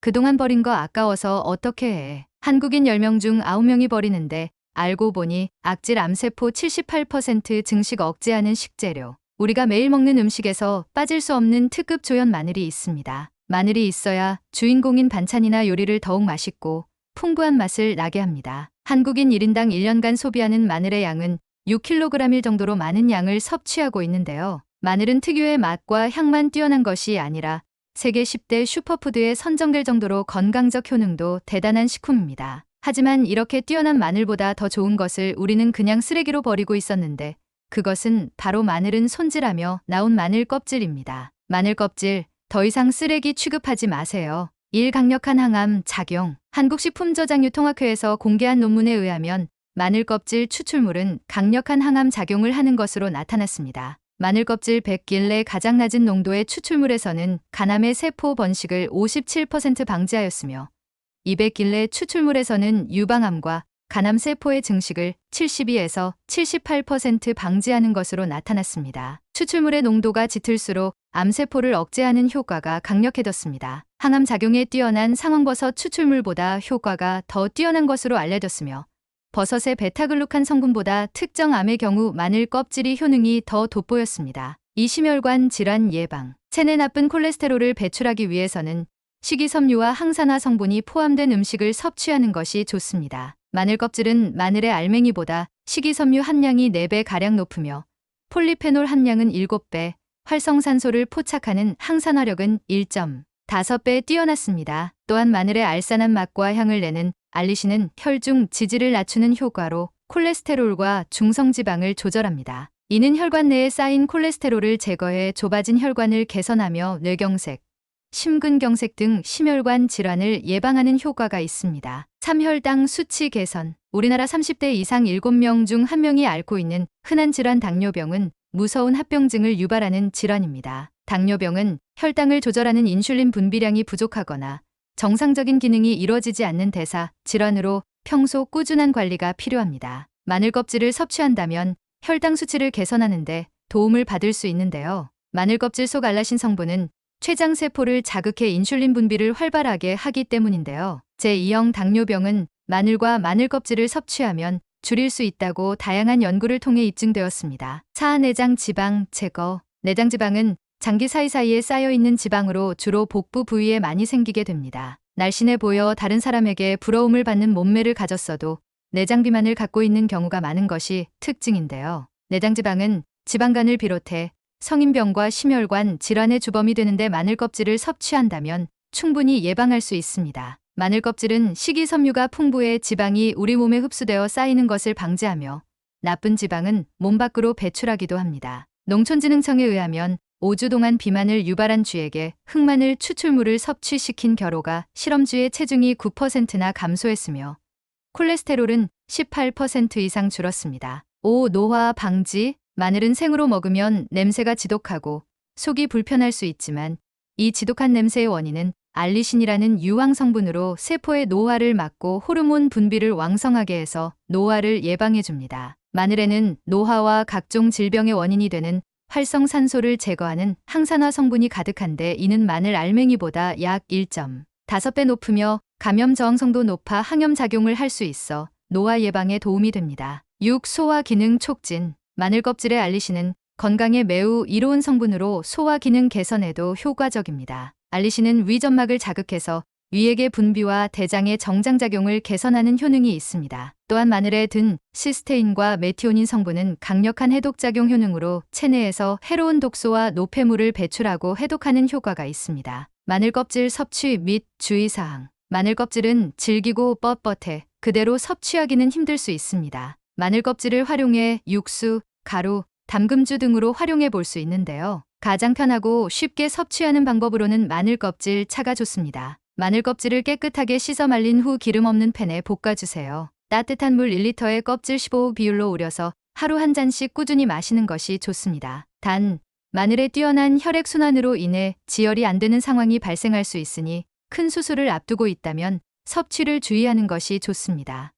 그동안 버린 거 아까워서 어떻게 해. 한국인 10명 중 9명이 버리는데 알고 보니 악질 암세포 78% 증식 억제하는 식재료. 우리가 매일 먹는 음식에서 빠질 수 없는 특급 조연 마늘이 있습니다. 마늘이 있어야 주인공인 반찬이나 요리를 더욱 맛있고 풍부한 맛을 나게 합니다. 한국인 1인당 1년간 소비하는 마늘의 양은 6kg일 정도로 많은 양을 섭취하고 있는데요. 마늘은 특유의 맛과 향만 뛰어난 것이 아니라 세계 10대 슈퍼푸드에 선정될 정도로 건강적 효능도 대단한 식품입니다. 하지만 이렇게 뛰어난 마늘보다 더 좋은 것을 우리는 그냥 쓰레기로 버리고 있었는데 그것은 바로 마늘은 손질하며 나온 마늘 껍질입니다. 마늘 껍질, 더 이상 쓰레기 취급하지 마세요. 1. 강력한 항암 작용. 한국식품저장유통학회에서 공개한 논문에 의하면 마늘 껍질 추출물은 강력한 항암 작용을 하는 것으로 나타났습니다. 마늘 껍질 100길 가장 낮은 농도의 추출물에서는 간암의 세포 번식을 57% 방지하였으며 200길 추출물에서는 유방암과 간암 세포의 증식을 72에서 78% 방지하는 것으로 나타났습니다. 추출물의 농도가 짙을수록 암세포를 억제하는 효과가 강력해졌습니다. 항암 작용에 뛰어난 상황버섯 추출물보다 효과가 더 뛰어난 것으로 알려졌으며 버섯의 베타글루칸 성분보다 특정 암의 경우 마늘 껍질이 효능이 더 돋보였습니다. 이 심혈관 질환 예방. 체내 나쁜 콜레스테롤을 배출하기 위해서는 식이섬유와 항산화 성분이 포함된 음식을 섭취하는 것이 좋습니다. 마늘 껍질은 마늘의 알맹이보다 식이섬유 함량이 4배가량 높으며 폴리페놀 함량은 7배, 활성산소를 포착하는 항산화력은 1.5배 뛰어났습니다. 또한 마늘의 알싸한 맛과 향을 내는 알리신은 혈중 지질을 낮추는 효과로 콜레스테롤과 중성지방을 조절합니다. 이는 혈관 내에 쌓인 콜레스테롤을 제거해 좁아진 혈관을 개선하며 뇌경색, 심근경색 등 심혈관 질환을 예방하는 효과가 있습니다. 3. 혈당 수치 개선. 우리나라 30대 이상 7명 중 1명이 앓고 있는 흔한 질환 당뇨병은 무서운 합병증을 유발하는 질환입니다. 당뇨병은 혈당을 조절하는 인슐린 분비량이 부족하거나 정상적인 기능이 이루어지지 않는 대사 질환으로 평소 꾸준한 관리가 필요합니다. 마늘 껍질을 섭취한다면 혈당 수치를 개선하는 데 도움을 받을 수 있는데요. 마늘 껍질 속 알라신 성분은 췌장세포를 자극해 인슐린 분비를 활발하게 하기 때문인데요. 제2형 당뇨병은 마늘과 마늘 껍질을 섭취하면 줄일 수 있다고 다양한 연구를 통해 입증되었습니다. 4. 내장 지방 제거. 내장 지방은 장기 사이사이에 쌓여있는 지방으로 주로 복부 부위에 많이 생기게 됩니다. 날씬해 보여 다른 사람에게 부러움을 받는 몸매를 가졌어도 내장 비만을 갖고 있는 경우가 많은 것이 특징인데요. 내장 지방은 지방간을 비롯해 성인병과 심혈관 질환의 주범이 되는데 마늘 껍질을 섭취한다면 충분히 예방할 수 있습니다. 마늘 껍질은 식이섬유가 풍부해 지방이 우리 몸에 흡수되어 쌓이는 것을 방지하며 나쁜 지방은 몸 밖으로 배출하기도 합니다. 농촌진흥청에 의하면 5주 동안 비만을 유발한 쥐에게 흑마늘 추출물을 섭취시킨 결호가 실험쥐의 체중이 9%나 감소했으며 콜레스테롤은 18% 이상 줄었습니다. 5. 노화 방지. 마늘은 생으로 먹으면 냄새가 지독하고 속이 불편할 수 있지만 이 지독한 냄새의 원인은 알리신이라는 유황 성분으로 세포의 노화를 막고 호르몬 분비를 왕성하게 해서 노화를 예방해줍니다. 마늘에는 노화와 각종 질병의 원인이 되는 활성산소를 제거하는 항산화 성분이 가득한데 이는 마늘 알맹이보다 약 1.5배 높으며 감염 저항성도 높아 항염작용을 할 수 있어 노화 예방에 도움이 됩니다. 6. 소화 기능 촉진. 마늘 껍질의 알리신은 건강에 매우 이로운 성분으로 소화 기능 개선에도 효과적입니다. 알리신은 위점막을 자극해서 위액의 분비와 대장의 정장작용을 개선하는 효능이 있습니다. 또한 마늘에 든 시스테인과 메티오닌 성분은 강력한 해독작용 효능으로 체내에서 해로운 독소와 노폐물을 배출하고 해독하는 효과가 있습니다. 마늘 껍질 섭취 및 주의사항. 마늘 껍질은 질기고 뻣뻣해 그대로 섭취하기는 힘들 수 있습니다. 마늘 껍질을 활용해 육수, 가루, 담금주 등으로 활용해 볼 수 있는데요. 가장 편하고 쉽게 섭취하는 방법으로는 마늘 껍질 차가 좋습니다. 마늘 껍질을 깨끗하게 씻어 말린 후 기름 없는 팬에 볶아주세요. 따뜻한 물 1리터에 껍질 15 비율로 우려서 하루 한 잔씩 꾸준히 마시는 것이 좋습니다. 단, 마늘의 뛰어난 혈액순환으로 인해 지혈이 안 되는 상황이 발생할 수 있으니 큰 수술을 앞두고 있다면 섭취를 주의하는 것이 좋습니다.